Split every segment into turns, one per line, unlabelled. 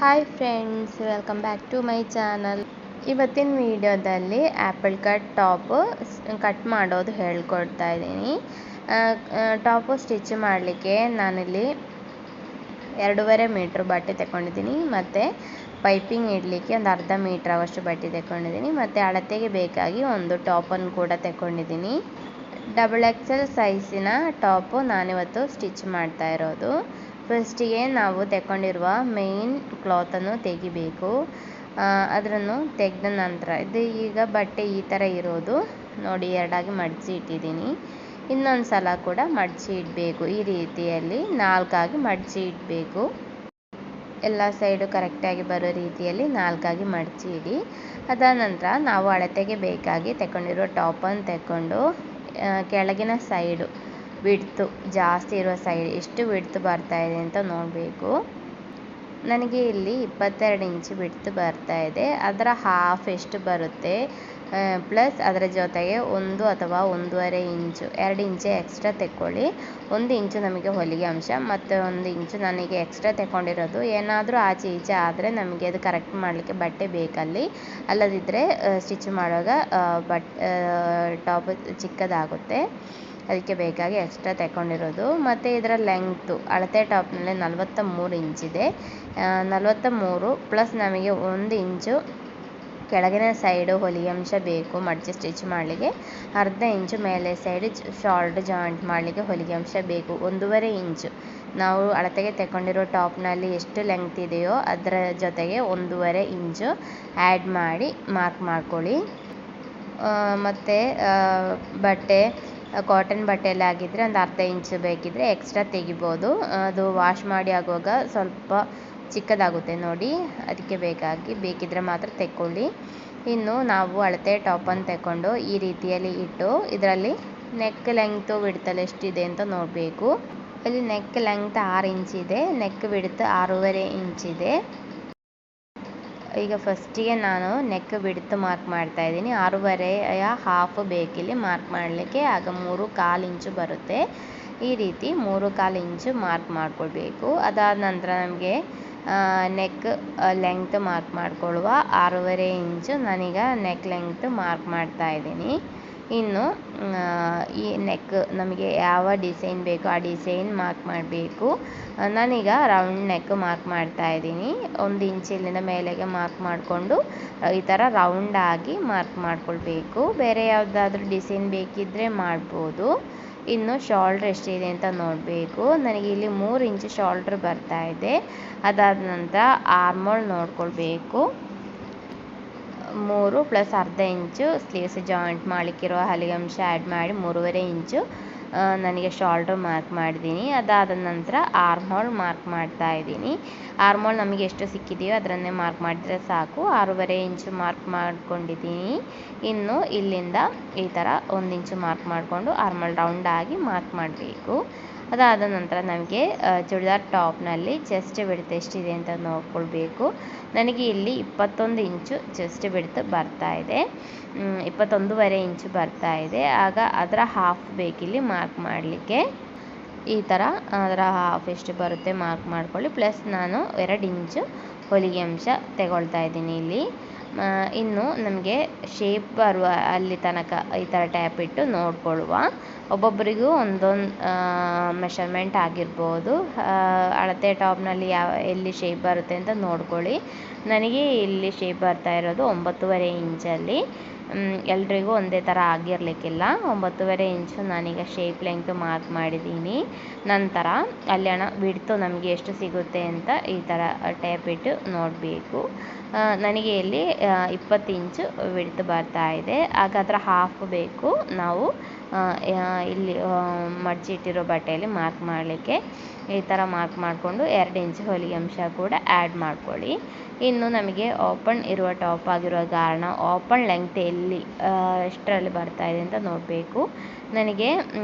Hi friends, welcome back to my channel. ಇವತ್ತಿನ ವಿಡಿಯೋದಲ್ಲಿ apple top cut ಮಾಡೋದು ಹೇಳ್ಕೊಡ್ತಾ ಇದ್ದೀನಿ. ಟಾಪು ಸ್ಟಿಚ್ ಮಾಡಲಿಕ್ಕೆ ನಾನಿಲ್ಲಿ 2.5 ಮೀಟ್ರ್ ಬಟ್ಟೆ ತಗೊಂಡಿದ್ದೀನಿ. ಮತ್ತು ಪೈಪಿಂಗ್ ಇಡಲಿಕ್ಕೆ ಒಂದು ಅರ್ಧ ಮೀಟ್ರ್ ಅವಷ್ಟು ಬಟ್ಟೆ ತಗೊಂಡಿದ್ದೀನಿ. ಮತ್ತು ಅಳತೆಗೆ ಬೇಕಾಗಿ ಒಂದು ಟಾಪನ್ನು ಕೂಡ ತಗೊಂಡಿದ್ದೀನಿ. XXL ಸೈಜಿನ ಟಾಪು ನಾನಿವತ್ತು ಸ್ಟಿಚ್ ಮಾಡ್ತಾ ಇರೋದು. ಫಸ್ಟಿಗೆ ನಾವು ತಗೊಂಡಿರುವ ಮೇಯ್ನ್ ಕ್ಲಾತನ್ನು ತೆಗಿಬೇಕು. ಅದನ್ನು ತೆಗೆದ ನಂತರ ಇದು ಈಗ ಬಟ್ಟೆ ಈ ಥರ ಇರೋದು ನೋಡಿ, ಎರಡಾಗಿ ಮಡಚಿ ಇಟ್ಟಿದ್ದೀನಿ. ಇನ್ನೊಂದು ಸಲ ಕೂಡ ಮಡಚಿ ಇಡಬೇಕು. ಈ ರೀತಿಯಲ್ಲಿ 4 ಮಡಚಿ ಇಡಬೇಕು. ಎಲ್ಲ ಸೈಡು ಕರೆಕ್ಟಾಗಿ ಬರೋ ರೀತಿಯಲ್ಲಿ 4 ಮಡಚಿ ಇಡಿ. ಅದಾದ ನಂತರ ನಾವು ಅಳತೆಗೆ ಬೇಕಾಗಿ ತಗೊಂಡಿರೋ ಟಾಪನ್ನು ತಗೊಂಡು ಕೆಳಗಿನ ಸೈಡು ವಿಡ್ತು ಜಾಸ್ತಿ ಇರೋ ಸೈಡ್ ಎಷ್ಟು ವಿಡ್ತು ಬರ್ತಾಯಿದೆ ಅಂತ ನೋಡಬೇಕು. ನನಗೆ ಇಲ್ಲಿ 22 ಇಂಚ್ ವಿಡ್ತು ಬರ್ತಾಯಿದೆ. ಅದರ ಹಾಫ್ ಎಷ್ಟು ಬರುತ್ತೆ ಪ್ಲಸ್ ಅದರ ಜೊತೆಗೆ 1 ಅಥವಾ 1.5 ಇಂಚು 2 ಇಂಚು ಎಕ್ಸ್ಟ್ರಾ ತೆಕ್ಕೊಳ್ಳಿ. 1 ಇಂಚು ನಮಗೆ ಹೊಲಿಗೆ ಅಂಶ ಮತ್ತು 1 ಇಂಚು ನನಗೆ ಎಕ್ಸ್ಟ್ರಾ ತಗೊಂಡಿರೋದು. ಏನಾದರೂ ಆಚೆ ಈಚೆ ಆದರೆ ನಮಗೆ ಅದು ಕರೆಕ್ಟ್ ಮಾಡಲಿಕ್ಕೆ ಬಟ್ಟೆ ಬೇಕಲ್ಲಿ, ಅಲ್ಲದಿದ್ದರೆ ಸ್ಟಿಚ್ ಮಾಡುವಾಗ ಟಾಪ್ ಚಿಕ್ಕದಾಗುತ್ತೆ. ಅದಕ್ಕೆ ಬೇಕಾಗಿ ಎಕ್ಸ್ಟ್ರಾ ತಗೊಂಡಿರೋದು. ಮತ್ತು ಇದರ ಲೆಂಗ್ತು ಅಳತೆ ಟಾಪ್ನಲ್ಲಿ 43 ಇಂಚಿದೆ. 43 ಪ್ಲಸ್ ನಮಗೆ 1 ಇಂಚು ಕೆಳಗಿನ ಸೈಡು ಹೊಲಿಗೆ ಅಂಶ ಬೇಕು ಮಡಚಿ ಸ್ಟಿಚ್ ಮಾಡಲಿಕ್ಕೆ. ಅರ್ಧ ಇಂಚು ಮೇಲೆ ಸೈಡ್ ಶಾಲ್ಟ್ ಜಾಯಿಂಟ್ ಮಾಡಲಿಕ್ಕೆ ಹೊಲಿಗೆ ಅಂಶ ಬೇಕು. 1.5 ಇಂಚು ನಾವು ಅಳತೆಗೆ ತಗೊಂಡಿರೋ ಟಾಪ್ನಲ್ಲಿ ಎಷ್ಟು ಲೆಂಗ್ತ್ ಇದೆಯೋ ಅದರ ಜೊತೆಗೆ 1.5 ಇಂಚು ಆ್ಯಡ್ ಮಾಡಿ ಮಾರ್ಕ್ ಮಾಡ್ಕೊಳ್ಳಿ. ಮತ್ತು ಬಟ್ಟೆ ಕಾಟನ್ ಬಟ್ಟೆಯಲ್ಲಿ ಆಗಿದ್ದರೆ ಒಂದು ಅರ್ಧ ಇಂಚು ಬೇಕಿದ್ದರೆ ಎಕ್ಸ್ಟ್ರಾ ತೆಗಿಬೋದು. ಅದು ವಾಶ್ ಮಾಡಿ ಆಗುವಾಗ ಸ್ವಲ್ಪ ಚಿಕ್ಕದಾಗುತ್ತೆ ನೋಡಿ, ಅದಕ್ಕೆ ಬೇಕಿದ್ದರೆ ಮಾತ್ರ ತೆಕ್ಕೊಳ್ಳಿ. ಇನ್ನು ನಾವು ಅಳತೆ ಟಾಪನ್ನು ತಗೊಂಡು ಈ ರೀತಿಯಲ್ಲಿ ಇಟ್ಟು ಇದರಲ್ಲಿ ನೆಕ್ ಲೆಂಗ್ತು ವಿಡ್ತಲ್ಲಿ ಎಷ್ಟಿದೆ ಅಂತ ನೋಡಬೇಕು. ಇಲ್ಲಿ ನೆಕ್ ಲೆಂಗ್ತ್ 6 ಇಂಚಿದೆ, ನೆಕ್ ವಿಡ್ತ್ 6.5 ಇಂಚಿದೆ. ಈಗ ಫಸ್ಟಿಗೆ ನಾನು ನೆಕ್ ವಿಡ್ತ್ ಮಾರ್ಕ್ ಮಾಡ್ತಾ ಇದ್ದೀನಿ. 6.5 ಹಾಫ್ ಬೇಕಿಲ್ಲಿ ಮಾರ್ಕ್ ಮಾಡಲಿಕ್ಕೆ, ಆಗ 3.25 ಇಂಚು ಬರುತ್ತೆ. ಈ ರೀತಿ 3.25 ಇಂಚು ಮಾರ್ಕ್ ಮಾಡ್ಕೊಳ್ಬೇಕು. ಅದಾದ ನಂತರ ನಮಗೆ ನೆಕ್ ಲೆಂಗ್ತ್ ಮಾರ್ಕ್ ಮಾಡ್ಕೊಳ್ಳುವ 6.5 ಇಂಚು ನಾನೀಗ ನೆಕ್ ಲೆಂಗ್ತ್ ಮಾರ್ಕ್ ಮಾಡ್ತಾ ಇದ್ದೀನಿ. ಇನ್ನು ಈ ನೆಕ್ ನಮಗೆ ಯಾವ ಡಿಸೈನ್ ಬೇಕೋ ಆ ಡಿಸೈನ್ ಮಾರ್ಕ್ ಮಾಡಬೇಕು. ನಾನೀಗ ರೌಂಡ್ ನೆಕ್ ಮಾರ್ಕ್ ಮಾಡ್ತಾ ಇದ್ದೀನಿ. 1 ಇಂಚ್ ಇಲ್ಲಿಂದ ಮೇಲೆಗೆ ಮಾರ್ಕ್ ಮಾಡಿಕೊಂಡು ಈ ಥರ ರೌಂಡಾಗಿ ಮಾರ್ಕ್ ಮಾಡ್ಕೊಳ್ಬೇಕು. ಬೇರೆ ಯಾವುದಾದ್ರೂ ಡಿಸೈನ್ ಬೇಕಿದ್ದರೆ ಮಾಡ್ಬೋದು. ಇನ್ನು ಶೋಲ್ಡ್ರ್ ಎಷ್ಟಿದೆ ಅಂತ ನೋಡಬೇಕು. ನನಗೆ ಇಲ್ಲಿ 3 ಇಂಚು ಶೋಲ್ಡ್ರ್ ಬರ್ತಾ ಇದೆ. ಅದಾದ ನಂತರ ಆರ್ಮೋಲ್ ನೋಡ್ಕೊಳ್ಬೇಕು. 3 ಪ್ಲಸ್ ಅರ್ಧ ಇಂಚು ಸ್ಲೀವ್ಸ್ ಜಾಯಿಂಟ್ ಮಾಡಲಿಕ್ಕಿರೋ ಹೊಲಿಗೆ ಅಂಶ ಆ್ಯಡ್ ಮಾಡಿ 3.5 ಇಂಚು ನನಗೆ ಶೋಲ್ಡ್ರ್ ಮಾರ್ಕ್ ಮಾಡಿದ್ದೀನಿ. ಅದಾದ ನಂತರ ಆರ್ಮೋಲ್ ಮಾರ್ಕ್ ಮಾಡ್ತಾ ಇದ್ದೀನಿ. ಆರ್ಮೋಲ್ ನಮಗೆ ಎಷ್ಟು ಸಿಕ್ಕಿದೆಯೋ ಅದರನ್ನೇ ಮಾರ್ಕ್ ಮಾಡಿದರೆ ಸಾಕು. 6.5 ಇಂಚು ಮಾರ್ಕ್ ಮಾಡ್ಕೊಂಡಿದ್ದೀನಿ. ಇನ್ನು ಇಲ್ಲಿಂದ ಈ ಥರ 1 ಇಂಚು ಮಾರ್ಕ್ ಮಾಡಿಕೊಂಡು ಆರ್ಮೋಲ್ ರೌಂಡಾಗಿ ಮಾರ್ಕ್ ಮಾಡಬೇಕು. ಅದಾದ ನಂತರ ನಮಗೆ ಚೂಡಿದಾರ್ ಟಾಪ್ನಲ್ಲಿ ಚೆಸ್ಟ್ ವಿಡ್ತ್ ಎಷ್ಟಿದೆ ಅಂತ ನೋಡ್ಕೊಳ್ಬೇಕು. ನನಗೆ ಇಲ್ಲಿ 21 ಇಂಚು ಚೆಸ್ಟ್ ವಿಡ್ತ್ ಬರ್ತಾ ಇದೆ, 21.5 ಇಂಚು ಬರ್ತಾ ಇದೆ. ಆಗ ಅದರ ಹಾಫ್ ಬೇಕಿಲ್ಲಿ ಮಾರ್ಕ್ ಮಾಡಲಿಕ್ಕೆ. ಈ ಥರ ಅದರ ಹಾಫ್ ಎಷ್ಟು ಬರುತ್ತೆ ಮಾರ್ಕ್ ಮಾಡ್ಕೊಳ್ಳಿ. ಪ್ಲಸ್ ನಾನು 2 ಇಂಚು ಹೊಲಿಗೆ ಅಂಶ ತಗೊಳ್ತಾ ಇದ್ದೀನಿ ಇಲ್ಲಿ. ಇನ್ನು ನಮಗೆ ಶೇಪ್ ಬರುವ ಅಲ್ಲಿ ತನಕ ಈ ಥರ ಟ್ಯಾಪ್ ಇಟ್ಟು ನೋಡ್ಕೊಳ್ಳುವ. ಒಬ್ಬೊಬ್ಬರಿಗೂ ಒಂದೊಂದು ಮೆಷರ್ಮೆಂಟ್ ಆಗಿರ್ಬೋದು. ಅಳತೆ ಟಾಪ್ನಲ್ಲಿ ಎಲ್ಲಿ ಶೇಪ್ ಬರುತ್ತೆ ಅಂತ ನೋಡ್ಕೊಳ್ಳಿ. ನನಗೆ ಇಲ್ಲಿ ಶೇಪ್ ಬರ್ತಾ ಇರೋದು 9.5 ಇಂಚಲ್ಲಿ. ಎಲ್ರಿಗೂ ಒಂದೇ ಥರ ಆಗಿರಲಿಕ್ಕಿಲ್ಲ. 9.5 ಇಂಚು ನಾನೀಗ ಶೇಪ್ ಲೆಂಗ್ತ್ ಮಾರ್ಕ್ ಮಾಡಿದ್ದೀನಿ. ನಂತರ ಅಲ್ಲಿ ವಿಡ್ತು ನಮಗೆ ಎಷ್ಟು ಸಿಗುತ್ತೆ ಅಂತ ಈ ಥರ ಟ್ಯಾಪ್ ಇಟ್ಟು ನೋಡಬೇಕು. ನನಗೆ ಇಲ್ಲಿ 20 ಇಂಚು ವಿಡ್ತ್ ಬರ್ತಾ ಇದೆ. ಆಗ ಅದರ ಹಾಫ್ ಬೇಕು ನಾವು ಇಲ್ಲಿ ಮಡಚಿಟ್ಟಿರೋ ಬಟ್ಟೆಯಲ್ಲಿ ಮಾರ್ಕ್ ಮಾಡಲಿಕ್ಕೆ. ಈ ಥರ ಮಾರ್ಕ್ ಮಾಡಿಕೊಂಡು 2 ಇಂಚು ಹೊಲಿಗೆ ಅಂಶ ಕೂಡ ಆ್ಯಡ್ ಮಾಡ್ಕೊಳ್ಳಿ. ಇನ್ನು ನಮಗೆ ಓಪನ್ ಇರುವ ಟಾಪ್ ಆಗಿರೋ ಕಾರಣ ಓಪನ್ ಲೆಂಗ್ತ್ ಎಷ್ಟರಲ್ಲಿ ಬರ್ತಾ ಇದೆ ಅಂತ ನೋಡಬೇಕು. ನನಗೆ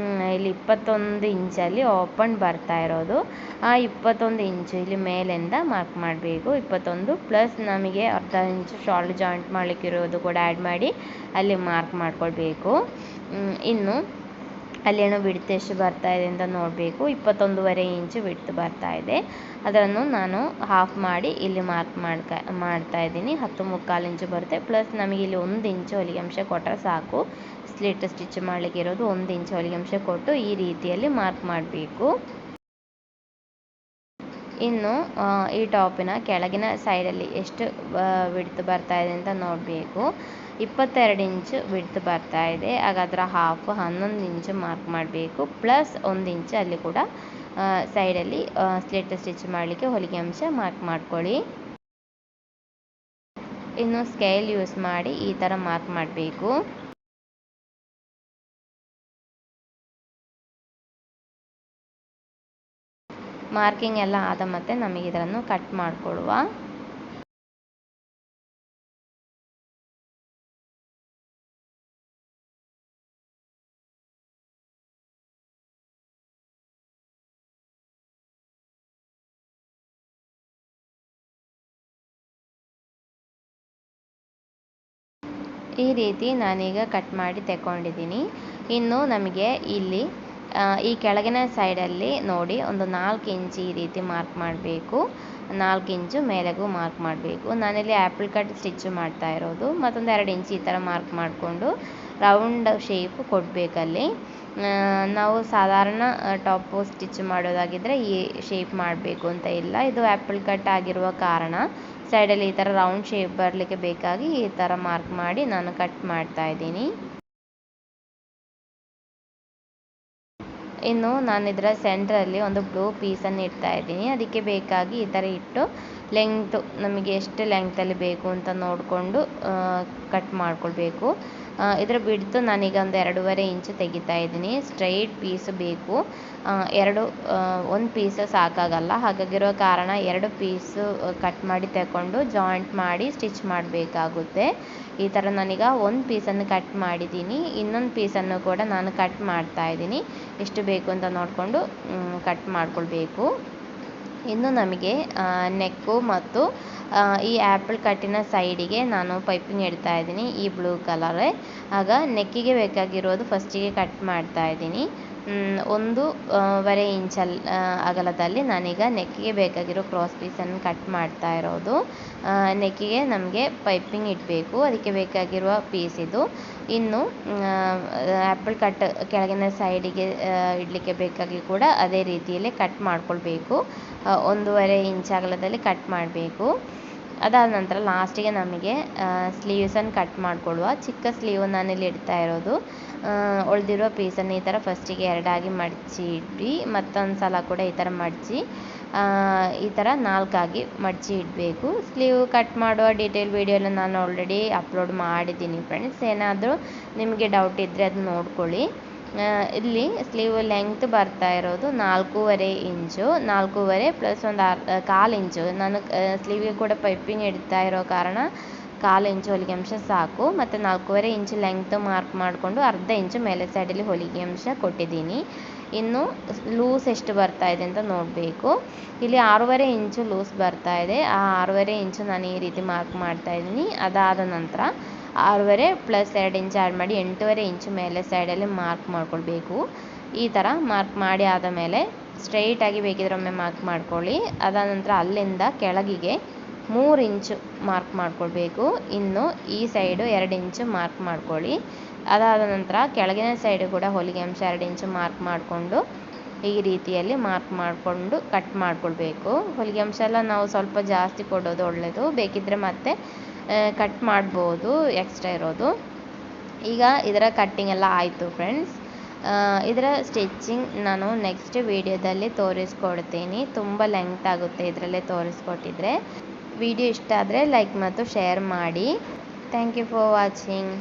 ಇಲ್ಲಿ 21 ಇಂಚಲ್ಲಿ ಓಪನ್ ಬರ್ತಾ ಇರೋದು. ಆ 21 ಇಂಚು ಇಲ್ಲಿ ಮೇಲಿಂದ ಮಾರ್ಕ್ ಮಾಡಬೇಕು. 21 ಪ್ಲಸ್ ನಮಗೆ ಅರ್ಧ ಇಂಚು ಶಾಲ್ಟ್ ಜಾಯಿಂಟ್ ಮಾಡಲಿಕ್ಕಿರೋದು ಕೂಡ ಆ್ಯಡ್ ಮಾಡಿ ಅಲ್ಲಿ ಮಾರ್ಕ್ ಮಾಡ್ಕೊಳ್ಬೇಕು. ಇನ್ನು ಅಲ್ಲೇನೋ ವಿಡ್ತ್ ಎಷ್ಟು ಬರ್ತಾ ಇದೆ ಅಂತ ನೋಡಬೇಕು. 21.5 ಇಂಚು ವಿಡ್ತ್ ಬರ್ತಾ ಇದೆ. ಅದನ್ನು ನಾನು ಹಾಫ್ ಮಾಡಿ ಇಲ್ಲಿ ಮಾರ್ಕ್ ಮಾಡ್ತಾ ಇದ್ದೀನಿ. 10.25 ಇಂಚು ಬರುತ್ತೆ. ಪ್ಲಸ್ ನಮಗೆ ಇಲ್ಲಿ 1 ಇಂಚು ಹೊಲಿಗೆ ಅಂಶ ಕೊಟ್ಟರೆ ಸಾಕು. ಸ್ಲಿಟ್ ಸ್ಟಿಚ್ ಮಾಡಲಿಕ್ಕೆ ಇರೋದು 1 ಇಂಚು ಹೊಲಿಗೆ ಅಂಶ ಕೊಟ್ಟು ಈ ರೀತಿಯಲ್ಲಿ ಮಾರ್ಕ್ ಮಾಡಬೇಕು. ಇನ್ನು ಈ ಟಾಪಿನ ಕೆಳಗಿನ ಸೈಡಲ್ಲಿ ಎಷ್ಟು ವಿಡ್ತ್ ಬರ್ತಾ ಇದೆ ಅಂತ ನೋಡಬೇಕು. 22 ಇಂಚು ವಿಡ್ತ್ ಬರ್ತಾ ಇದೆ. ಹಾಗಾದ್ರೆ ಹಾಫ್ 11 ಇಂಚು ಮಾರ್ಕ್ ಮಾಡಬೇಕು. ಪ್ಲಸ್ 1 ಇಂಚು ಅಲ್ಲಿ ಕೂಡ ಸೈಡಲ್ಲಿ ಸ್ಲಿಟ್ ಸ್ಟಿಚ್ ಮಾಡಲಿಕ್ಕೆ ಹೊಲಿಗೆ ಅಂಶ ಮಾರ್ಕ್ ಮಾಡ್ಕೊಳ್ಳಿ. ಇನ್ನು ಸ್ಕೇಲ್ ಯೂಸ್ ಮಾಡಿ ಈ ಥರ ಮಾರ್ಕ್ ಮಾಡಬೇಕು. ಮಾರ್ಕಿಂಗ್ ಎಲ್ಲ ಆದ ಮತ್ತೆ ನಮಗೆ ಇದನ್ನು ಕಟ್ ಮಾಡಿಕೊಳ್ಳುವ. ಈ ರೀತಿ ನಾನೀಗ ಕಟ್ ಮಾಡಿ ತಗೊಂಡಿದ್ದೀನಿ. ಇನ್ನು ನಮಗೆ ಇಲ್ಲಿ ಈ ಕೆಳಗಿನ ಸೈಡಲ್ಲಿ ನೋಡಿ ಒಂದು 4 ಇಂಚು ಈ ರೀತಿ ಮಾರ್ಕ್ ಮಾಡಬೇಕು. 4 ಇಂಚು ಮೇಲೆಗೂ ಮಾರ್ಕ್ ಮಾಡಬೇಕು. ನಾನಿಲ್ಲಿ ಆ್ಯಪಲ್ ಕಟ್ ಸ್ಟಿಚ್ ಮಾಡ್ತಾ ಇರೋದು. ಮತ್ತೊಂದು 2 ಇಂಚು ಈ ಥರ ಮಾರ್ಕ್ ಮಾಡಿಕೊಂಡು ರೌಂಡ್ ಶೇಪ್ ಕೊಡಬೇಕಲ್ಲಿ. ನಾವು ಸಾಧಾರಣ ಟಾಪು ಸ್ಟಿಚ್ ಮಾಡೋದಾಗಿದ್ದರೆ ಈ ಶೇಪ್ ಮಾಡಬೇಕು ಅಂತ ಇಲ್ಲ. ಇದು ಆ್ಯಪಲ್ ಕಟ್ ಆಗಿರುವ ಕಾರಣ ಸೈಡಲ್ಲಿ ಈ ಥರ ರೌಂಡ್ ಶೇಪ್ ಬರಲಿಕ್ಕೆ ಬೇಕಾಗಿ ಈ ಥರ ಮಾರ್ಕ್ ಮಾಡಿ ನಾನು ಕಟ್ ಮಾಡ್ತಾ ಇದ್ದೀನಿ. ಇನ್ನು ನಾನು ಇದರ ಸೆಂಟ್ರಲ್ಲಿ ಒಂದು ಬ್ಲೂ ಪೀಸನ್ನು ಇಡ್ತಾ ಇದ್ದೀನಿ. ಅದಕ್ಕೆ ಬೇಕಾಗಿ ಈ ಥರ ಇಟ್ಟು ಲೆಂಗ್ತು ನಮಗೆ ಎಷ್ಟು ಲೆಂಗ್ತಲ್ಲಿ ಬೇಕು ಅಂತ ನೋಡಿಕೊಂಡು ಕಟ್ ಮಾಡ್ಕೊಳ್ಬೇಕು. ಇದರ ಬಿಡ್ತು ನಾನೀಗ ಒಂದು 2.5 ಇಂಚು ತೆಗಿತಾ ಇದ್ದೀನಿ. ಸ್ಟ್ರೈಟ್ ಪೀಸ್ ಬೇಕು. ಒಂದು ಪೀಸ್ ಸಾಕಾಗಲ್ಲ. ಹಾಗಾಗಿರೋ ಕಾರಣ 2 ಪೀಸು ಕಟ್ ಮಾಡಿ ತಗೊಂಡು ಜಾಯಿಂಟ್ ಮಾಡಿ ಸ್ಟಿಚ್ ಮಾಡಬೇಕಾಗುತ್ತೆ. ಈ ಥರ ನಾನೀಗ ಒಂದು ಪೀಸನ್ನು ಕಟ್ ಮಾಡಿದ್ದೀನಿ. ಇನ್ನೊಂದು ಪೀಸನ್ನು ಕೂಡ ನಾನು ಕಟ್ ಮಾಡ್ತಾ ಇದ್ದೀನಿ. ಎಷ್ಟು ಬೇಕು ಅಂತ ನೋಡಿಕೊಂಡು ಕಟ್ ಮಾಡ್ಕೊಳ್ಬೇಕು. ಇನ್ನು ನಮಗೆ ನೆಕ್ಕು ಮತ್ತು ಈ ಆ್ಯಪಲ್ ಕಟ್ಟಿನ ಸೈಡಿಗೆ ನಾನು ಪೈಪಿಂಗ್ ಇಡ್ತಾ ಇದ್ದೀನಿ ಈ ಬ್ಲೂ ಕಲರೇ. ಆಗ ನೆಕ್ಕಿಗೆ ಬೇಕಾಗಿರೋದು ಫಸ್ಟಿಗೆ ಕಟ್ ಮಾಡ್ತಾ ಇದ್ದೀನಿ. 1.5 ಇಂಚಲ್ಲಿ ಅಗಲದಲ್ಲಿ ನಾನೀಗ ನೆಕ್ಕಿಗೆ ಬೇಕಾಗಿರೋ ಕ್ರಾಸ್ ಪೀಸನ್ನು ಕಟ್ ಮಾಡ್ತಾ ಇರೋದು. ನೆಕ್ಕಿಗೆ ನಮಗೆ ಪೈಪಿಂಗ್ ಇಡಬೇಕು. ಅದಕ್ಕೆ ಬೇಕಾಗಿರುವ ಪೀಸ್ ಇದು. ಇನ್ನು ಆ್ಯಪಲ್ ಕಟ್ ಕೆಳಗಿನ ಸೈಡಿಗೆ ಇಡಲಿಕ್ಕೆ ಬೇಕಾಗಿ ಕೂಡ ಅದೇ ರೀತಿಯಲ್ಲಿ ಕಟ್ ಮಾಡ್ಕೊಳ್ಬೇಕು. 1.5 ಇಂಚ್ ಅಗಲದಲ್ಲಿ ಕಟ್ ಮಾಡಬೇಕು. ಅದಾದ ನಂತರ ಲಾಸ್ಟಿಗೆ ನಮಗೆ ಸ್ಲೀವ್ಸನ್ನು ಕಟ್ ಮಾಡಿಕೊಳ್ಳುವ. ಚಿಕ್ಕ ಸ್ಲೀವ್ ನಾನಿಲ್ಲಿ ಇಡ್ತಾ ಇರೋದು. ಉಳಿದಿರೋ ಪೀಸನ್ನು ಈ ಥರ ಫಸ್ಟಿಗೆ 2 ಮಡಚಿ ಇಟ್ಟು ಮತ್ತೊಂದು ಸಲ ಕೂಡ ಈ ಥರ ಮಡಚಿ ಈ ಥರ 4 ಮಡಚಿ ಇಡಬೇಕು. ಸ್ಲೀವ್ ಕಟ್ ಮಾಡುವ ಡೀಟೇಲ್ ವೀಡಿಯೋನ ನಾನು ಆಲ್ರೆಡಿ ಅಪ್ಲೋಡ್ ಮಾಡಿದ್ದೀನಿ ಫ್ರೆಂಡ್ಸ್. ಏನಾದರೂ ನಿಮಗೆ ಡೌಟ್ ಇದ್ದರೆ ಅದು ನೋಡ್ಕೊಳ್ಳಿ. ಇಲ್ಲಿ ಸ್ಲೀವ್ ಲೆಂಗ್ತ್ ಬರ್ತಾ ಇರೋದು 4.5 ಇಂಚು. 4.5 ಪ್ಲಸ್ ಒಂದು 1/4 ಇಂಚು. ನಾನು ಸ್ಲೀವಿಗೆ ಕೂಡ ಪೈಪಿಂಗ್ ಇಡ್ತಾ ಇರೋ ಕಾರಣ 1/4 ಇಂಚು ಹೊಲಿಗೆ ಅಂಶ ಸಾಕು. ಮತ್ತು 4.5 ಇಂಚು ಲೆಂಗ್ತ್ ಮಾರ್ಕ್ ಮಾಡಿಕೊಂಡು 1/2 ಇಂಚು ಮೇಲೆ ಸೈಡಲ್ಲಿ ಹೊಲಿಗೆ ಅಂಶ ಕೊಟ್ಟಿದ್ದೀನಿ. ಇನ್ನು ಲೂಸ್ ಎಷ್ಟು ಬರ್ತಾ ಇದೆ ಅಂತ ನೋಡಬೇಕು. ಇಲ್ಲಿ 6.5 ಇಂಚು ಲೂಸ್ ಬರ್ತಾ ಇದೆ. ಆ 6.5 ಇಂಚು ನಾನು ಈ ರೀತಿ ಮಾರ್ಕ್ ಮಾಡ್ತಾ ಇದ್ದೀನಿ. ಅದಾದ ನಂತರ 6.5 ಪ್ಲಸ್ 2 ಇಂಚು ಆ್ಯಡ್ ಮಾಡಿ 8.5 ಇಂಚು ಮೇಲೆ ಸೈಡಲ್ಲಿ ಮಾರ್ಕ್ ಮಾಡ್ಕೊಳ್ಬೇಕು. ಈ ಥರ ಮಾರ್ಕ್ ಮಾಡಿ ಆದ ಮೇಲೆ ಸ್ಟ್ರೈಟಾಗಿ ಬೇಕಿದ್ರೆ ಒಮ್ಮೆ ಮಾರ್ಕ್ ಮಾಡ್ಕೊಳ್ಳಿ. ಅದಾದ ನಂತರ ಅಲ್ಲಿಂದ ಕೆಳಗಿಗೆ 3 ಇಂಚು ಮಾರ್ಕ್ ಮಾಡ್ಕೊಳ್ಬೇಕು. ಇನ್ನು ಈ ಸೈಡು 2 ಇಂಚು ಮಾರ್ಕ್ ಮಾಡ್ಕೊಳ್ಳಿ. ಅದಾದ ನಂತರ ಕೆಳಗಿನ ಸೈಡು ಕೂಡ ಹೊಲಿಗೆ ಅಂಶ 2 ಇಂಚು ಮಾರ್ಕ್ ಮಾಡಿಕೊಂಡು ಈ ರೀತಿಯಲ್ಲಿ ಮಾರ್ಕ್ ಮಾಡಿಕೊಂಡು ಕಟ್ ಮಾಡ್ಕೊಳ್ಬೇಕು. ಹೊಲಿಗೆ ಅಂಶ ಎಲ್ಲ ನಾವು ಸ್ವಲ್ಪ ಜಾಸ್ತಿ ಕೊಡೋದು ಒಳ್ಳೆಯದು. ಬೇಕಿದ್ದರೆ ಮತ್ತೆ ಕಟ್ ಮಾಡ್ಬೋದು ಎಕ್ಸ್ಟ್ರಾ ಇರೋದು. ಈಗ ಇದರ ಕಟ್ಟಿಂಗ್ ಎಲ್ಲ ಆಯಿತು ಫ್ರೆಂಡ್ಸ್. ಇದರ ಸ್ಟಿಚಿಂಗ್ ನಾನು ನೆಕ್ಸ್ಟ್ ವೀಡಿಯೋದಲ್ಲಿ ತೋರಿಸ್ಕೊಡ್ತೀನಿ. ತುಂಬ ಲೆಂತ್ ಆಗುತ್ತೆ ಇದರಲ್ಲೇ ತೋರಿಸ್ಕೊಟ್ಟಿದ್ರೆ. ವಿಡಿಯೋ ಇಷ್ಟ ಆದರೆ ಲೈಕ್ ಮತ್ತು ಶೇರ್ ಮಾಡಿ. Thank you for watching.